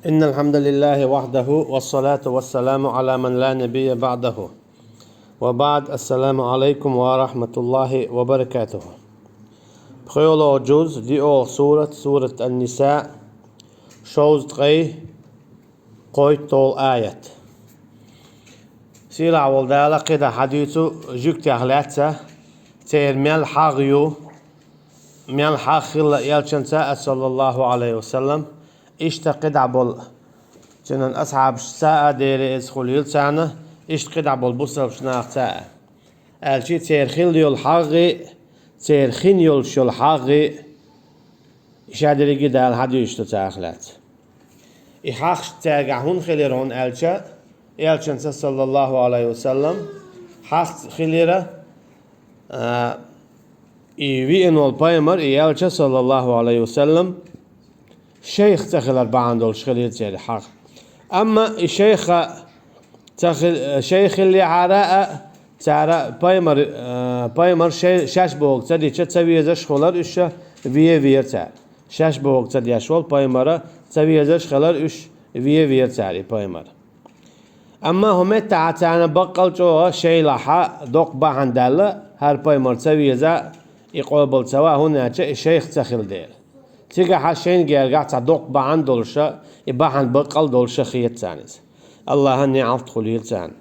إن الحمد لله وحده والصلاة والسلام على من لا نبي بعده وبعد السلام عليكم ورحمة الله وبركاته. بخيولو جوز دي أو سورة النساء شوز تغي قويت طول آيات سيلا والدالة قيدا حديثو جوك تغلاتسا تير ميال حاغيو ميال حاخل يالشنساء صلى الله عليه وسلم اشتقد عبول جنن أصحاب ساعة ديري إزخول يلسانة اشتقد عبول بصر شناق ساعة الشي تيرخيل يول حاغي تيرخين يول شول حاغي إشادري جدا الحديث تتاخلات إحاقش تاقعون خليرون ألشا يالشنساء صلى الله عليه وسلم حاق خليرة إيوي إنو البايمر يالشا صلى الله عليه وسلم شيخ تخل أربعان دول شخلية زي الحق أما الشيخ تخل شيخ اللي عراء تعرى بايمر شاش بوق تدي تسوي زش خلر إيش فيه تاع شاش بوق تدي أشوال بايمر تسوي زش خلر إيش فيه تاعي بايمر أما هم تعنا بقل جو شيء لحا دوق بعند دالة هر بايمر تسوي زا يقابل سوا هنا الشيخ تخل دير تيجا حشين جرجع تصدق بعند دولشة يبعند بقل دولشة خيط ثانيس الله هني عفت خليل ثان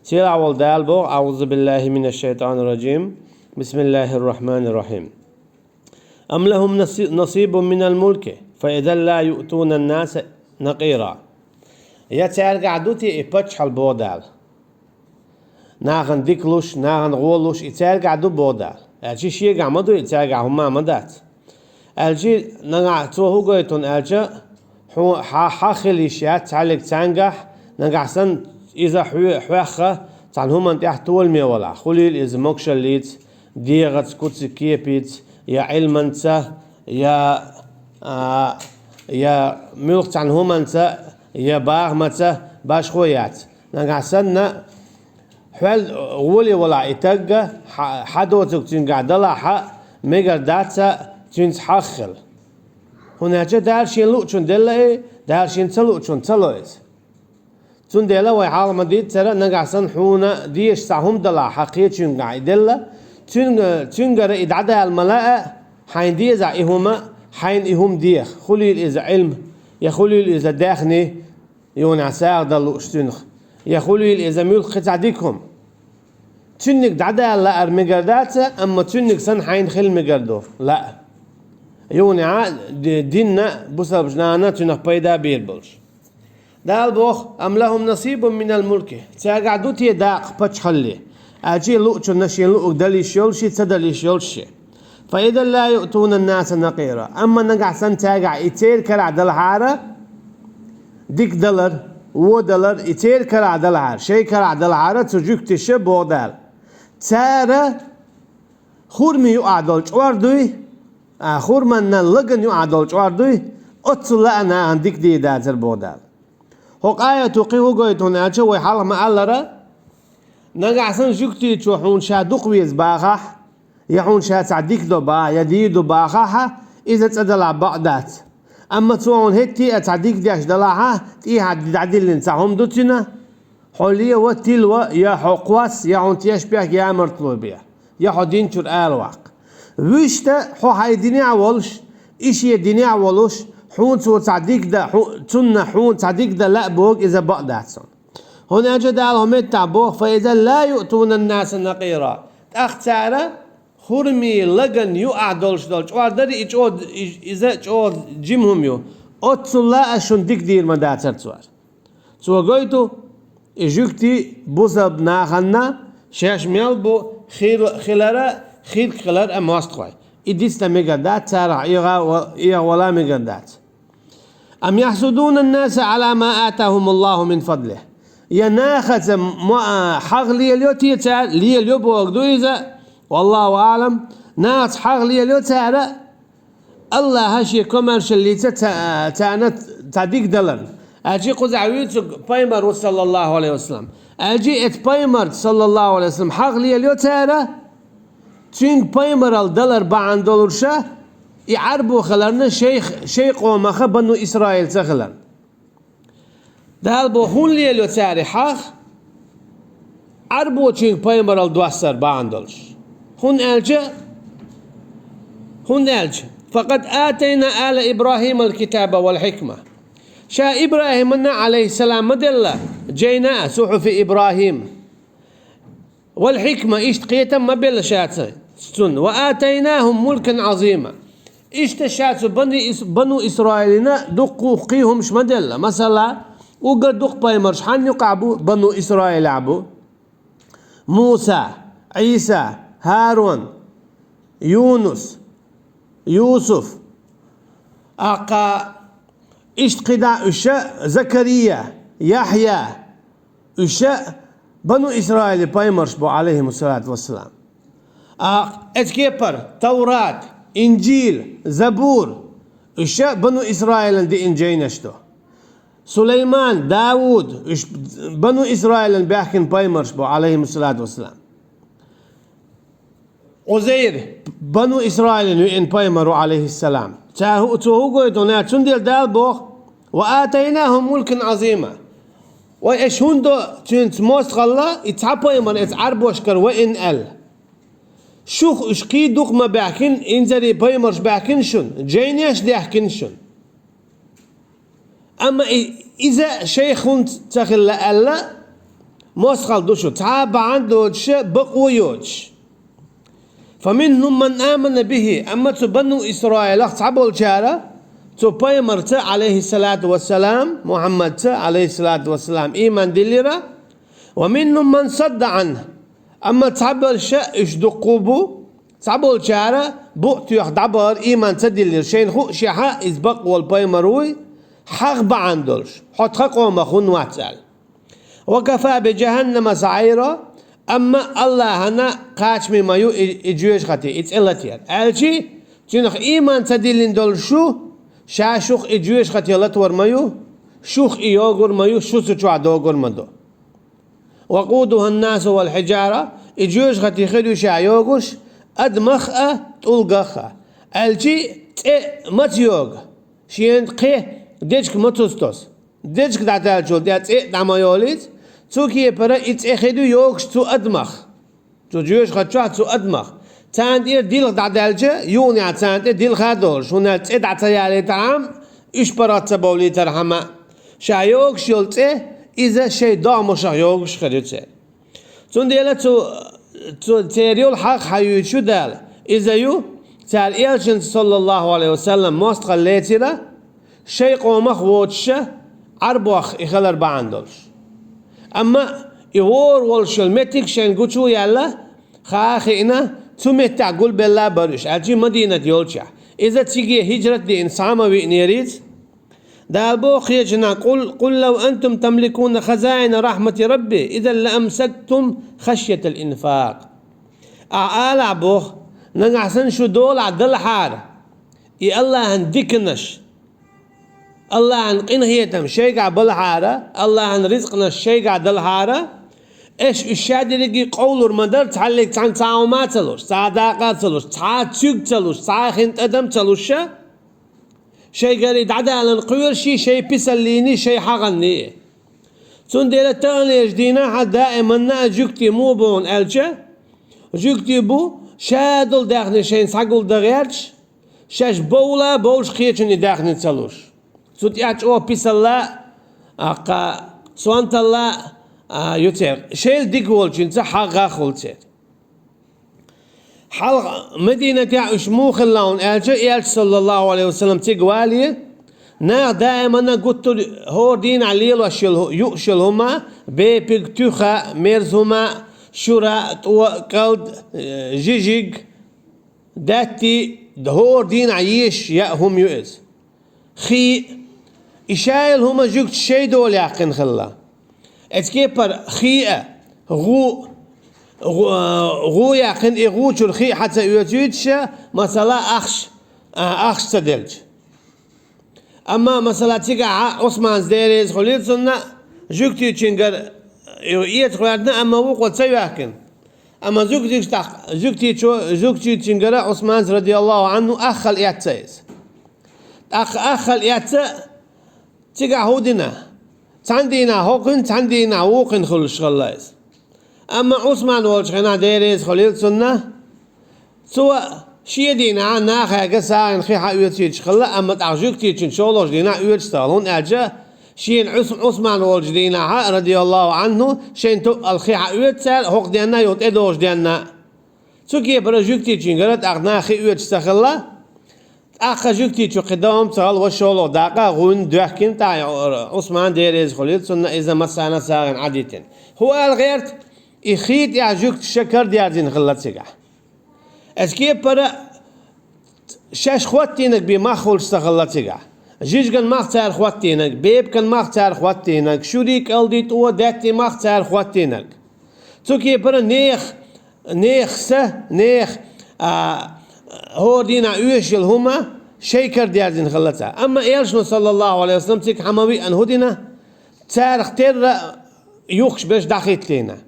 سير أول دالبو أعوذ بالله من الشيطان الرجيم بسم الله الرحمن الرحيم أم لهم نصيب من الملك فإذا لا يؤتون الناس نقيرا يترجع دوتي إبتش البودال ناخن ديكلوش ناخن غولوش يترجع دو بودال أشي شيء جامدو يترجع هما مدات الجي نقع توهو قيتون الجا حاخلي شيات تعلق تنجح نقع سن إذا حوخة تعنهم أنت يحتول ميولا خليل إذا مكشليت ديغت كوتس كيبيت يا علمنتا يا ملك تعنهم أنت يا باغمتا باش خويات نقع سن حول غولي ولا إتجا حدوتك تنقع دلها ميجر داتا جنس حاخل هنا جا دارشين لوچون دلله دارشين تلوچون تلويز تون دلله وي حال مديد ترى نقعسن حونا ديش ساهم دلا حقية چون قاعد دلله تون قرأ إدعادها الملاء حين ديز إهما حين إهم ديخ خليل إذا علم يا خليل إذا داخني يون عساق دلو اشتنخ يا خليل إذا ملك قطعديكم تونك دعادها لا أرمقرداتا أما تونك سن حين خل مقردو لا يوني ديننا بسبب جنانا تنخ بيدا بيربلش دال بوخ أم لهم نصيب من الملك تاقعدو تيداق بچخلي أجي لؤچو نشي لؤك دليش يولشي تدليش يولشي فإذا لا يؤتون الناس نقيرا أما نقع سن تاقع إتير كرع دلحارة ديك دلر و دلر إتير كرع دلحار شي كرع دلحارة تجوك تشب ودال تارة خورمي يقعدول چواردوي آخر من نلقن يعدل جواردوي أتصل أنا عندك دي دازر بودال هقاية تقيه قيتون أجا ويحال ما ألرا نقعسن جوكتي تشوحون شادوق ويز باخح يحون شاد تعديك دو با يديدو باخها إذا تدلع بعدات أما تشوحون هكتي أتعديك ديش دلعها تيها دعديل لنساهم دوتنا حولية وتلوى يا حقواس يا عنتياش بيك يا مرتلو بيه يا حدين شر آلواق ويشتا حو هاي دنيا عولش إشي دنيا عولش حون تو تعديك دا تنا حون تعديك دا لا بوق إذا بقداتون هنا جد علىهم التعبوه فإذا لا يؤتون الناس نقيرا أختارا خرمي لغن يقع دولش دولش واردري إذا جيمهم يو أتصل لا أشون ديك دير مداتر توار سوى قويتو إجوكتي بوزب ناخنا شاش ميال بو خلارا خير خلال أمواست خوي إديس لمجدات ترى إيغا ولا مجدات أم يحسدون الناس على ما آتاهم الله من فضله يناخذ حق لي اليوتي تار لي اليوب وقدويزا والله أعلم ناس حق لي اليوت تار الله هشي كومرشال اللي تانا تعديك دلر أجي قزعويتك بايمر صلى الله عليه وسلم أجي بايمر صلى الله عليه وسلم حق لي اليوت تار تين بايمرال دلار بعن دولرشة يعربوا خلرنا شيخ قومخ بنو إسرائيل تخلن دال بو هون ليلو تاري حق عربو چين پیمبر الدوسر باندلش هون ألج فقد آتينا آل إبراهيم الكتاب والحكمة شا إبراهيم عليه السلام مدلة جينا صحف إبراهيم والحكمة اشتقيتا ما بلا شاتين وآتيناهم ملكا عظيما اشتشات بنو إسرائيل دقوا قيهم مش مدلة مثلا وقد دق بايمرش حن يقعبوا بنو إسرائيل عبو موسى عيسى هارون يونس يوسف أقا اشتقدا أشاء زكريا يحيى أشاء بنو إسرائيل بايمرش بو عليهم الصلاة والسلام اتكيبر توراة إنجيل زبور أشاء بنو إسرائيل دي إنجينشتو سليمان داود بنو إسرائيل بيحكن بايمرش بو عليهم الصلاة والسلام عزير بنو إسرائيل إن بايمرو عليه السلام تهو قويتونا تندل دال بوخ وآتيناهم ملكا عظيما وإيش هندو تنت موست غلا يتعبايمر يتعربوشكر وإن أل شوخ اشقي دوق ما بيحكن إنزري بايمرش بيحكنشن جينيش ديحكنشن أما إذا شيخ تخل ألا موسخل دوشو تعب عندوش بقويوش فمنهم من آمن به أما تبنوا إسرائيل تعبوا الجارة تبايمرت عليه الصلاة والسلام محمد عليه الصلاة والسلام إيمان دليرة ومنهم من صد عنه أما تعبوا الشاء اشدقوبو تعبوا الجارة بؤت يخدعبر إيمان تدلير شين خو شيحا إزبق والبايمروي حق بعندلش حط خقوا مخون واتسال وكفى بجهنم سعيرا أما الله هنا قاشمي مايو إجويش خاتي إتسألتير ألشي تنخ إيمان تدلين دول شو شاشوخ إجويش خاتي لتور مايو شوخ إيوغور مايو شو سجوع دوغور مدو وقودها الناس والحجارة إجويش خاتي خدو شايوغوش أدمخ تلقخ ألشي متيوغ شين قيه ديجك متوستوس ديجك دعتالشو ديات دعمايوليت توكي برا إتأخدو يوكش تو أدمخ تو جيوش خدشوها تو أدمخ تاندير ديل دعدالجة يوني تاندير ديل خادولش هنا تدع تيالي تعام إيش برات تبولي ترحمة شا يوكش يلتأ إذا شي داموش يوكش خديوتأ تنديلا تو تيريول حق حيوشو دال إذا يو تال إيلشن صلى الله عليه وسلم موست خليتيرا شي قومخ ووتشة عربوخ إخلر باندولش أما يور والشل متك شن قطو يلا خاخينا تمتع قول بالله برش أجي مدينة يولشا إذا تيجي هجرة دي إنسان وينيريت دالبو خيجنا قل لو أنتم تملكون خزائن رحمة ربي إذا لأمسكتم خشية الإنفاق أعلى بوخ نعسن شو دول عدل حار إي الله هندكنش الله عن قنهيتهم شيء قاعد بالحارة الله عن رزقنا الشيء قاعد بالحارة إيش الشادي اللي قولوا المدر تعلق عن تعاومات تلوش تعاقات تلوش تعاتيق تلوش تعاخنت أدم تلوش شيء قريد عدا على القيور شيء بيسليني شيء حغني تندير تاني جدينا دائما جوكتي مو بون ألجا جوكتي بو شادل داخل شيء ساقل دغيرش شاش بولا بولش خيتشني داخل تلوش سوت ياتش او بيسلا اقا سوانت الله يوتر شيل ديكول جنت حقا خلتر حلق مدينة تاع شموخ اللون اجا صلى الله عليه وسلم تقوالي نا دائما قلت هو دين عليل وشل يؤشل هما بيبكتوخا ميرز هما شورا قلد جيجيج داتي هو دين عيش يأهم يؤز خي إشايل هما جوكت شي دول يعقن خلا اتكيبر خيئة غو يعقن إغو ترخي حتى يوتيتش مثلا أخش تدلج أما مثلا تيجا عثمان زديريز خليل سنة جوكتي تشنجر يوئيت خلالنا أما وقوة تيوهكن أما زوجتي تشنجر عثمان رضي الله عنه أخل إعتايز أخل إعتايز تيجا هودنا Tandina hocken, tandina woken khulshghalais. Amma Osman wolchena deres khalil sunna. So shiedina nacha gasa in khiha uytich khalla amma tarjukti in sholosh dina uytstalon aja شين عثمان والجدينا رضي الله عنه شين تو الخيعة uytsal hok dianna yot edosh dianna. Tsuki برجوكتي جنجرت أغنى خي uytstkhalla. أخجوكتي قدام تغل وشولو داقة غون دوحكين تاع عثمان ديريز خليل سنة إذا مسانا ساغن عديتين هو الغيرت إخيت يعجوكت شكر ديارزين خلت سيقع اسكي برا شاش خواتينك بمخول استخلت سيقع جيج كان مختار خواتينك بيب كان مختار خواتينك شريك ألديت و داتي مختار خواتينك توكي برا نيخ هو دينا يوشل هما شيكر ديارزين خلتها أما إيرشنا صلى الله عليه وسلم تيك حموي أن هدينا تارخ تير يوخش باش داخيت لينا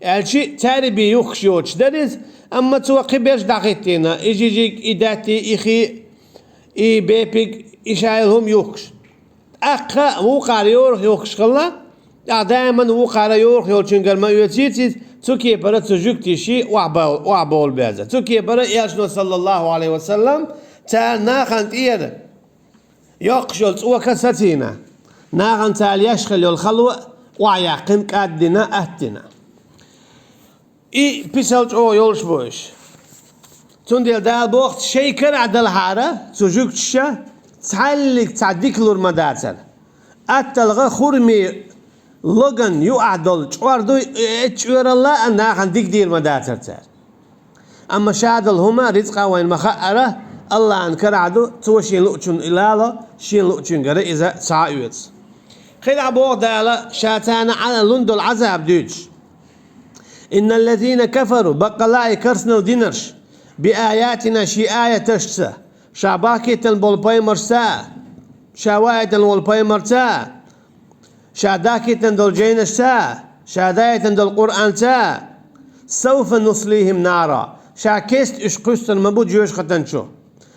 الشي تاري بي يوخش يوش درز أما توقي باش داخيت لينا إجيجيك إداتي إخي إي بيبيك إشايلهم يوخش أقا وقار يورخ يوخش خلا دائما وقار يورخ يولشنقر ما يوتيتي توكي برا تجوكتي شيء وعبول بهذا توكي برا إيشنا صلى الله عليه وسلم تا ناخنت إير يقشل وكستينا ناخنت يشخل الخلوة ويقن كادنا أهتنا إي بيسالت أو يولش بوش تندل دال بوقت شيكر عدل حارة تجوكتشا تعلق تعديك لور مداتر أتلغى خرمي لغن يعدل شواردو اتشور الله أنها خنديك دير مداتر تار أما شادل هما رزقا وين مخأرة الله أنكر عدو توشين لؤچون إلالا شين لؤچون غري إذا سعيوت خير عبوه دالا شاتانا على لندو العذاب دوش إن الذين كفروا بقلاء كرسنا ودينرش بآياتنا شي آية تشتسا شعباكي تنبول مرسا شواية تنبول مرسا شاداكي تندل جينشتا شاداية تندل قرآن تا سوف نصليهم نارا شاكيست اشقوستن مبو جيوش ختنشو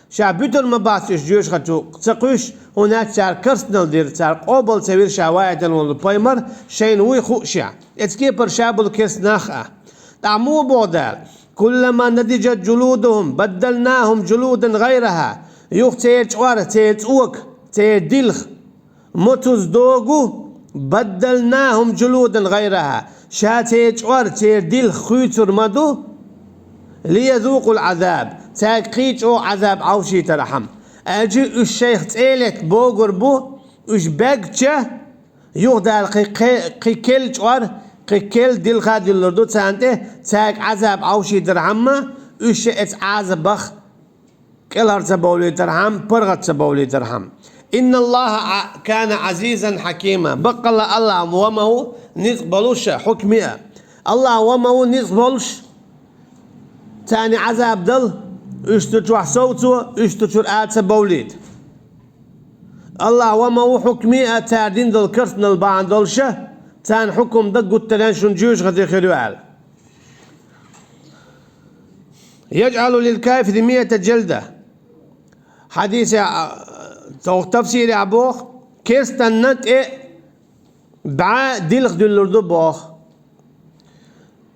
شابيتر مباسش جيوش ختو تقوش هناك شار كرسنل دير شار قوبل سوير شواية تنول بايمر شين وي خوشع اتكي پر شابل كيس ناخا تعمو بودال كلما نضجت جلودهم بدلناهم جلودا غيرها يوخ تيل شوار تيل اوك تيل دلخ متوز دوغو بدلناهم جلودا غيرها شاتيج ورتير ديل خويتر مدو ليذوقوا العذاب تاكيج او عذاب عوشي ترحم اجي الشيخ تيلت بوغر بو اش باكتشا يغدال قيكيل جوار قيكيل ديل خادي اللردو تانته تاك عذاب عوشي ترحم اش ات عذاب بخ كلار تبولي ترحم برغت تبولي ترحم إن الله كان عزيزا حكيما بقل الله ومه نقبلوش حكمه الله ومه نقبلوش تاني عذاب دل اشتجوح صوته اشتجور آت بوليد الله ومه حكمه تاردين دل كرتن البعض دلشه تان حكم دل قلت لان شنجوش غدي خلوال يجعل للكافر 100 جلدة حديث تفسير عبوخ كيستنت بعا دلخ دلردو بوخ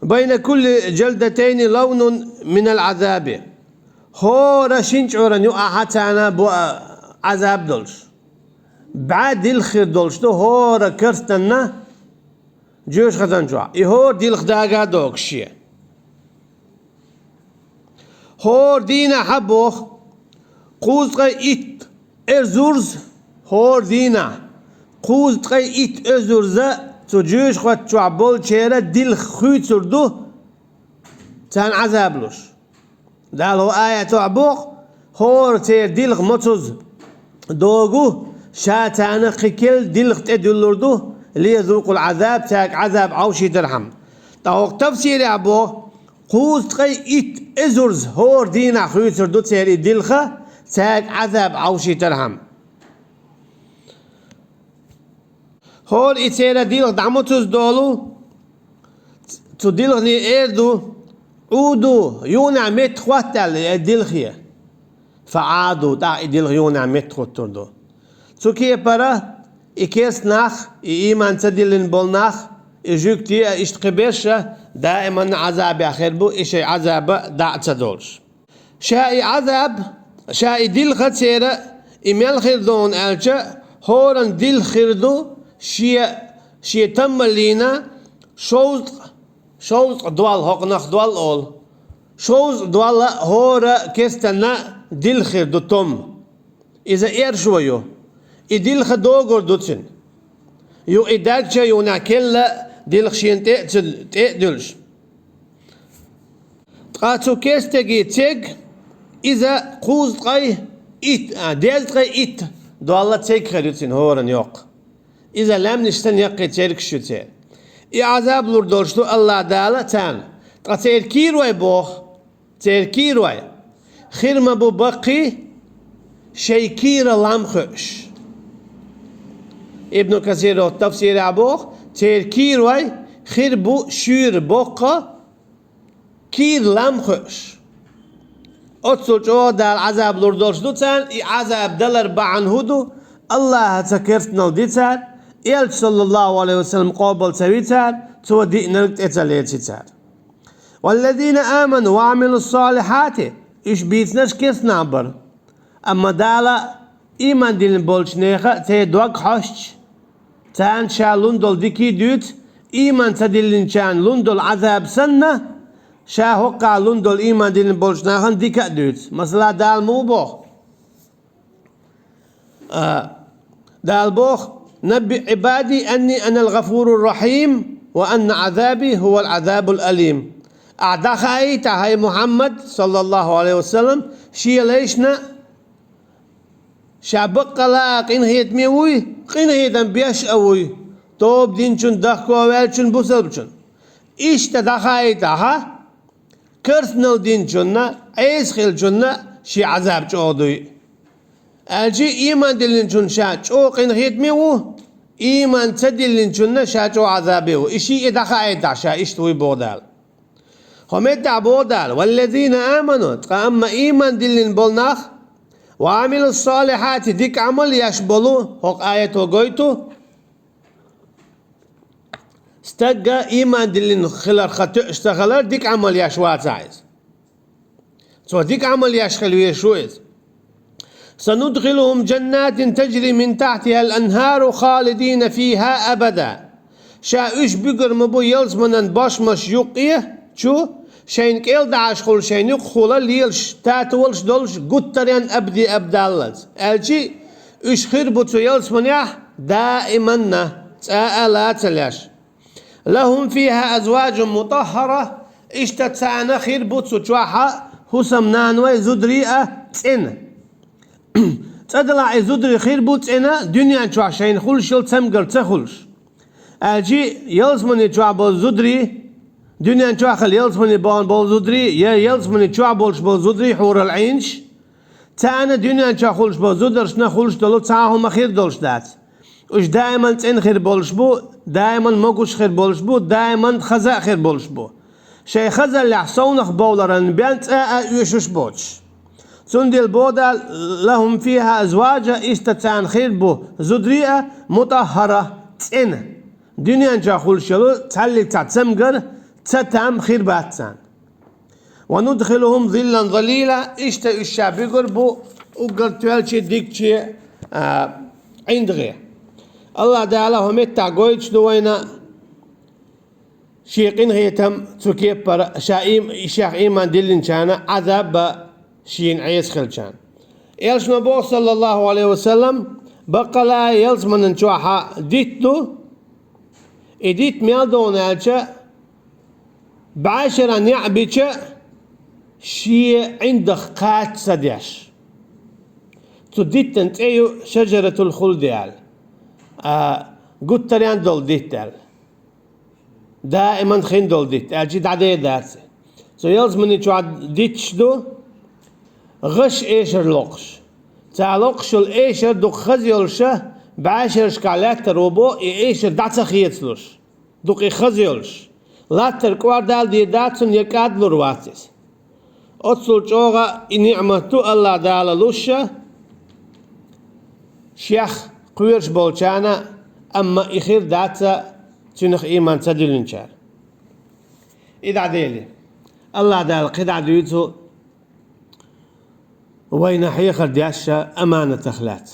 بين كل جلدتين لون من العذاب هو رشينش عورن يقع حتى أنا بو عذاب دلش بعا دلخ دلش تو هو ركرستنا جوش خزان جوا هو دلخ داغا دوكشي هو دينا حبوخ قوزغا إت ازورز هور دينا قوز تقي ات ازورزا تجوش خوات تعبول شيرا دل خويتر دو تان عذابلوش دالو آية تعبوق هور تير دل متوز دوغو شاتانا قيكل دل تدلور دو ليذوقوا العذاب تاك عذاب عوشي درهم تاوق تفسير عبوق قوز تقي ات ازورز هور دينا خويتر دو تيري دلخا تاك عذاب عوشي ترهم هول إتيرا ديلغ دعمتوز دولو تديلغ ني إيردو عودو يونا مت خواتل ديلغيه فعادو تا ديلغ يونا مت خوتردو تسوكي برا إكيس ناخ إيمان تدلن بولناخ إجوكتي إشتقبش دائما عذاب آخر بو إشي عذاب دع تدولش شاي عذاب شاي دل خطيرة إميال خيردون ألجا هورن دل خيردو شي تم لينا شوز دوال هقناخ دوال أول شوز دوال هورا كستنا دل خيردو تم إذا إير شويو إدل خدوغر دوتسن يو إداجة يو ناكلا دل خشين تقدلش تقاتو كستجي تيج إذا قوز قاي إت ديل قاي إت دوالله تيج خيرتين هورن يوق إذا لم نشتن يقي تيرك شوتين عذاب لور دولشتو الله دالا تان تقاتير كيروي بوخ تير كيروي خير ما بو بقي شي كير لامخش ابن كثير التفسير عبوخ تير كيروي خير بو شير بوقا كير لامخش أتصل جو دال عذاب لور دولشتو تان عذاب دلر بعن هدو الله تكرتنا وديتان إل صلى الله عليه وسلم قابل سويتان تو دينك اتليتان والذين آمنوا وعملوا الصالحات إيش بيتناش كيس نعبر أما دالا إيمان دين بولشنيخة تي دوك حشش تان شا لندل ديكي دوت إيمان تدلين شان لندل عذاب سنة شا هقا لندل إيمان دين بولشنيخة ديكا دوت مثلا دال مو بوخ دال بوخ نبئ عبادي أني أنا الغفور الرحيم وأن عذابي هو العذاب الأليم أعداخاي تاهي محمد صلى الله عليه وسلم شي ليشنا شابق لا قين هيت ميوي قين هيت بيش أوي توب دين چون دخكو ويل چون بوسل چون إيش تدخاي تاها كرسنل دين چون عيس خيل چون شي عذاب چودوي الجي إيمان دلين چون شا چو قين هيت ميوو إيمان تدلين چون شا چو عذابه إشي إدخاي تا شا إشتوي بودال خميت بودال والذين آمنوا أما إيمان دلين بولناخ وعملوا الصالحات ديك عمل يشبلو هوك آية وقويتو استقى إيمان دلين خلال خطو اشتغلر ديك عمل يشوات عايز سو ديك عمل يشخل ويشويز سندخلهم جنات تجري من تحتها الأنهار خالدين فيها أبدا شاوش بقر مبو يلز منن باش مش يقيه شو شين كيل داعش خول شين يقخولا ليلش تاتولش دولش قطرين أبدي أبدالز الجي إش خير بوتو يلز منيح دائما تسألات ليش لهم فيها أزواج مطهرة اشتتسعنا خير بوتو تشوحا هسم نانوي زدريئة تسن تدلع زدري خير بوتسنا دنيا تشوح شين خلش يل تمقر تخلش الجي يلز مني تشوح بول زدري دنيا تشوح خل يلز مني بول زدري يلز مني تشوح بولش بول زدري حور العينش تانا دنيا تشوح خلش بول زدرش نخلش دلو تاهم خير دولش دات وش دائما تسن خير بولش بو دائما موكوش خير بولش بو دائما خزاء خير بولش بو شي خزاء اللي حصونخ بولرن بيانت يشوش بوش سندل بودا لهم فيها أزواج استتان خير بو زدريئة مطهرة تسن دنيا جا خلشلو تالي تتسمقر تتام خير باتسان وندخلهم ظلا ظليلا اشتا الشابقر بو وقلت والشي ديكشي عند غير الله تعالى هم التعقويتش دوينا شيقين هيتم تكيب شايم إشاق إيمان دلين شانا عذاب شين عيس خلشان يلش نبو صلى الله عليه وسلم بقى لا يلز من نشوحا ديتو إديت ميالدون ألشا بعشرة نعبيشا شي عندك قات سديش تديت انتيو شجرة الخلد يال قلت تريان دول ديتال دائما خين دول ديت أجيد عدي دارسي سو يلز من نشوحا ديتش دو غش ايشر لوقش تا لوقش الايشر دو خزيولش بعشر شكالات روبو ايشر داتا خيتلوش دوك خزيولش لاتر كواردال دي داتسون يكاد لورواتس اتصل جوغا نعمتو الله دالا لوشا شيخ قويرش بولشانا أما إخير داتا تنخ إيمان تدلن شار إذا ديلي الله دال قدع ديوتو وين حيخر دياشا أمانة تخلات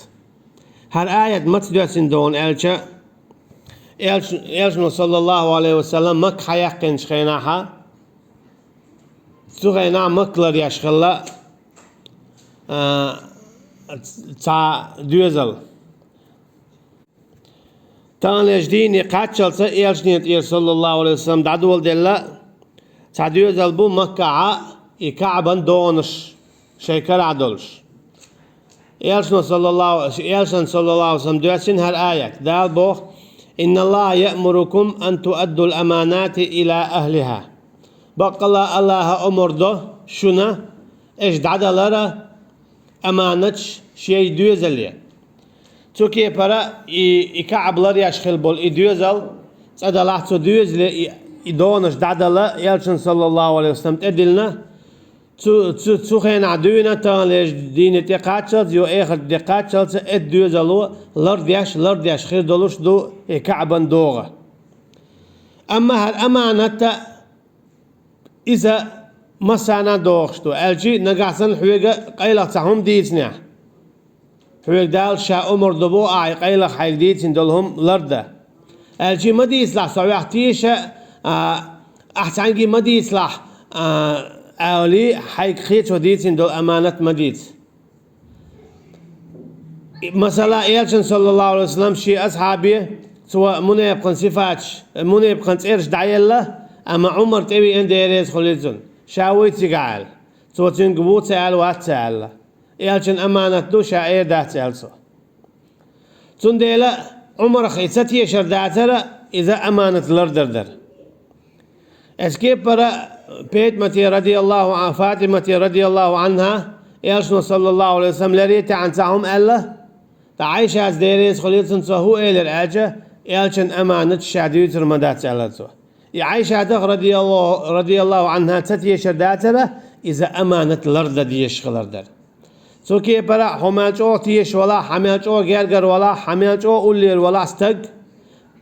هر آية متدوسين دون إلشا إلشنا صلى الله عليه وسلم مك حيقين شخيناها سوغينا مكلر يشخلا تا دوزل تان لجديني قاتشل إلشنيت صلى الله عليه وسلم دعدول دلا تا دوزل بو مكة إكعبا دونش شيكر عدلش إلشنا صلى الله عليه وسلم دوسين هالآية دال بوخ إن الله يأمركم أن تؤدوا الأمانات إلى أهلها بقى الله أمر ده شنا إيش دعدلرا أمانتش شيء دوزلية توكي برا إكعبلر يشخل بول إدوزل صدلاح تو دوزل إدونش دعدلا يلشن صلى الله عليه وسلم تدلنا تو خين عدونا تان ليش دين تقاتشل يو آخر تقاتشل إدوزلو لرديش خير دولش دو إكعبن دوغة أما هالأمانة إذا مسانا دوغشتو ألجي نقاسن حويقة قيلة تحهم ديتنا حويق دال شا أمر دبو قيلة حيق ديتن دولهم لردة ألجي ما دي إصلاح صويح تيشا أحسانجي ما دي إصلاح أولي حيق خيط وديتن دول أمانة مديت مثلا إيلشن صلى الله عليه وسلم شي أصحابي سواء من يبقى صفاتش من يبقى تيرش دعيله أما عمر تبي إن ديريز خليتون شاوي تقال سواء تنقبو تعال واتعال إيلشن أمانة دو شاعر دات تعالسو تنديلا عمر خيستي يشر داترا إذا أمانة لردردر اسكيب برا بيت متي رضي الله عن فاطمة رضي الله عنها إيلشن صلى الله عليه وسلم لريت عن ساهم ألا تعيش از ديريز خليتون سهو إيلر أجا إيلشن أمانة شاديوتر مدات تعالسو عائشة رضي الله عنها تتي شرداتنا إذا أمانة لرد ديش خلردر سو كي برا حماجو تيش ولا حماجو غيرغر ولا حماجو أولير ولا استق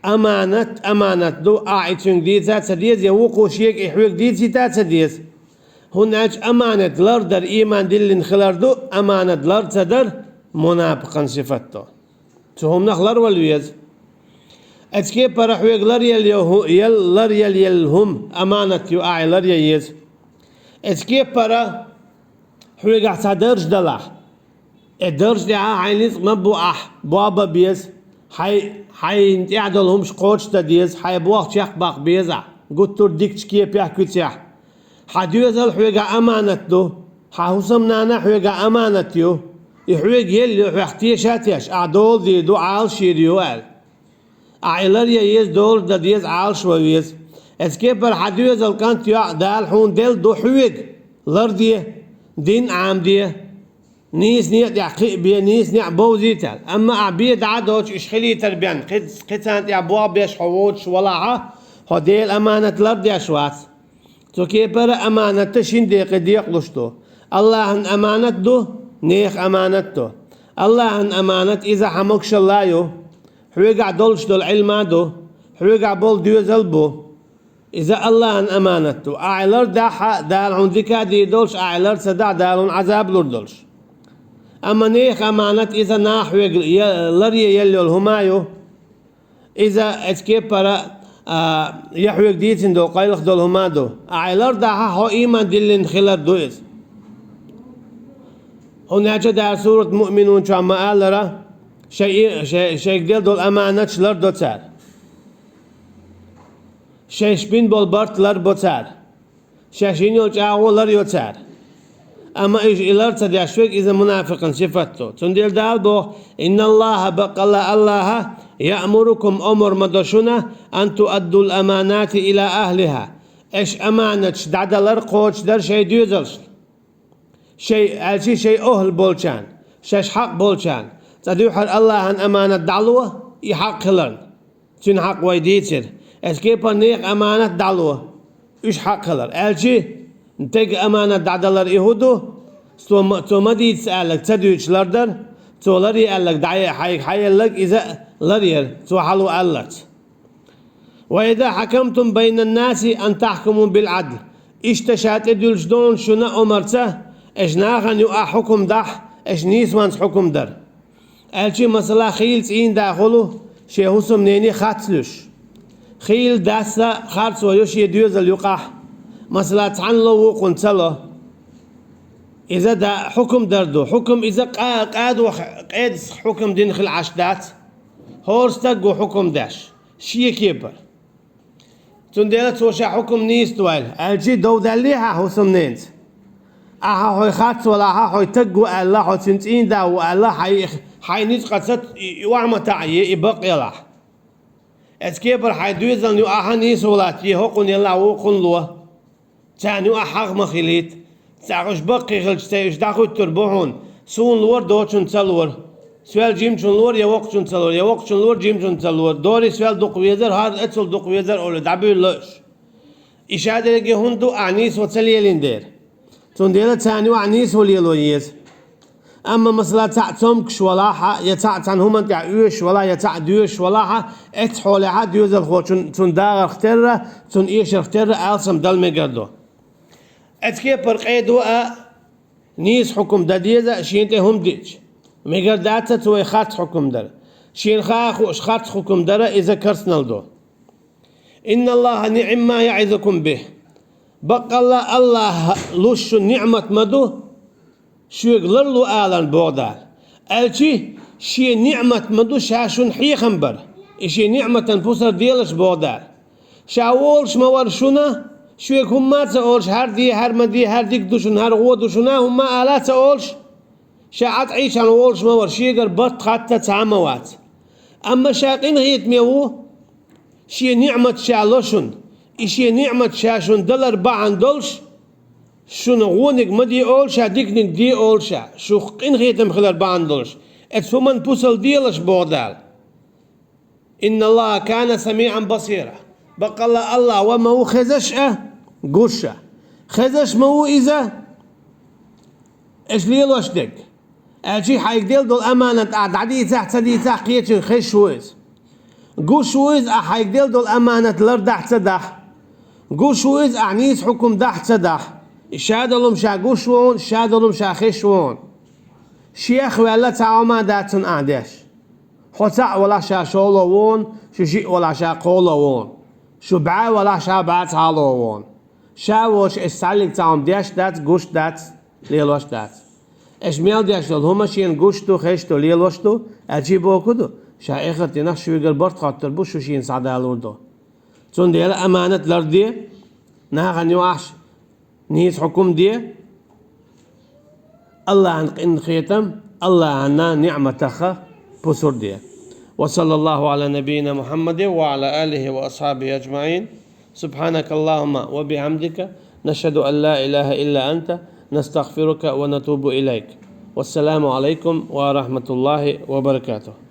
أمانة دو آعتون ديزات سديز يوقو شيك إحويك ديزيتات سديز هناك أمانة لردر إيمان دلن خلردو أمانة لرد سدر منافقا صفتو سو هم نخلر والويز أتكي برا حويق لر يلهم أمانة يو آعي لر ييز أتكي برا حويق احتا درج دلاح الدرج دي عينيز مبو بوابا بيز حي يعدلهمش قوش تديز حي بوقت يخبق بيزع قلتور ديكش كيه بيح كتيح حديوز الحويق أمانة دو حاوسم نانا حويق أمانة يو يحويق يلي حويقتيشاتيش أعدول دي دو عال شيريو قال عيلر ييز دول دديز عال شويز اسكيبر حديوز الكانت يا دال حون دل دو حويق لرديه دين عام ديه نيس نيت يعقي بيه نيس نيع بوزيتال اما عبيد عدوش اشخلي تربيان قتانت يا بواب بيش حووش ولاعه هديل امانة لرد يا شوات تو كيبر امانة تشين ديق ديق لشتو الله ان امانة دو نيخ امانة دو الله ان امانة اذا حموكش الله يو حويقع دولش دول علما دو حويقع بول دوزل بو إذا الله أن أمانته أعلر داحا دال عندك دي دولش أعلر سدع دالون عذاب لردولش أما نيخ أمانة إذا ناحويق لري يلي الهمايو إذا اسكيب برا يحويق ديتن دو قيلخ دول هما دو أعلر داحا هو إيمان دلين خلر دوئز هناك دار سورة مؤمنون شو عما قال لرا شيء ديل دول أمانة شلر دو تار شيشبين بول برت لر بوتار شاشين يوش آغو لر يوتار أما إيش إلر تدعشوك إذا منافقا صفته تنديل دال بو إن الله بقال الله يأمركم أمر مدشنا أن تؤدوا الأمانات إلى أهلها إيش أمانة دعد لر قوش در شيء ديوزلش شيء أهل بولشان شاش حق بولشان تدوحر الله أن أمانة دعلوه يحق لرن تن حق ويديتر اسكيبر نيق أمانة دعلوه إيش حق لر ألشي نتيج أمانة دعدلر يهودو ثم دي تسألك تدويش لردر تو لري قال لك دعي حي لك إذا لرير تو حلو قالت. وإذا حكمتم بين الناس أن تحكموا بالعدل اشتشات ادل جدون شنا أمرته اجناغن يقع حكم دح اجنيس وانس حكم در الشي مثلا خيل سين داخله شي هسم نيني خاتلوش خيل داسا خارس ويوش يدوز اليقع مثلا تعنلو وقنتلو إذا دا حكم دردو حكم إذا قاد حكم دين خل عشدات هورستق حكم داش شي كيبر تنديلت وشا حكم نيس دوال الجي دو داليها حسم نينت اها هوي خاتس ولا اها هوي تقو الله هوي تنتين دا والله حي نيس قصت وعمة تعيي يبقى يلا اسكيبر حي دوزن يو اها نيس ولات يهقن يلا وقن لوا تاني احق مخيليت تاغش بقي غلش تايش داخو تربوهون سون لور دوچن تلور سوال جيم چون لور يا وقت چون تلور يا وقت چون لور جيم چون تلور دوري سوال دق ويزر هاد اتل دق ويزر اول دبل لش اشاده لگه هندو انيس وتليلين دير تون ديلا تاني وانيس وليلويز اما مثلا تعتم كش ولاحه يتعتن هم انت يوش ولا يتعدوش ولاحه اتحولها ديوز الخو تون داغ اختره تون ايش اختره السم دل ميغدو اتكي برقيدو نيس حكم دديزه شينته هم ديج ميغردات تو خات حكم در شين خاخ وش خات حكم در اذا كرسنالدو ان الله نعم ما يعظكم به بقى الله لش نعمة مدو شو يقللو آلان بودال الشي شي نعمة مدو شاشون حيخنبر إشي نعمة بوسر ديلش بودال شاولش مورشونا شو يكون ما تقولش هر دي هر مدي هر ديك دوشون هر غو دوشونا هم ما آلا تقولش شاعت عيش عن وولش مور شيقر بط حتى تعموات أما شاقين غيت ميوو شي نعمة شالوشون إشي نعمة شاشون دلر بعن دولش شون غونك مدي أولشا ديكنك دي أولشا شو قين غيتم خلال بعن دولش اتفمن بوصل ديلش بودال إن الله كان سميعا بصيرا بقى الله وما هو خزش قوشا خزش ما هو إذا إيش ليلوش دك أجي حيك ديل دول أمانة قاعد عدي تحت دي تحت قيتشن خش ويز قوش ويز أحيك ديل دول أمانة لردح تدح قوش ويز أعنيس حكم دح تدح شادلهم شا قوشون شادلهم شا خشون شيخ ولا تعوما داتن أعدش حتى ولا شا شولوون شو ولا شا قولوون شبعة ولا شا بعت هالوون شاوش السالك تعوم ديش دات قوش دات ليلوش دات اش ميل ديش دول هما شين قوشتو خشتو ليلوشتو أجيبو كدو شا إخت نخش ويقل برد خاطر بوش شو شين سعدا لوردو تون ديال أمانة لردي ناغن يوعش نيس حكم دي الله عن قن خيتم الله عنا نعمة بصر دي وصلى الله على نبينا محمد وعلى آله وأصحابه أجمعين سبحانك اللهم وبحمدك نشهد أن لا إله إلا أنت نستغفرك ونتوب إليك والسلام عليكم ورحمة الله وبركاته.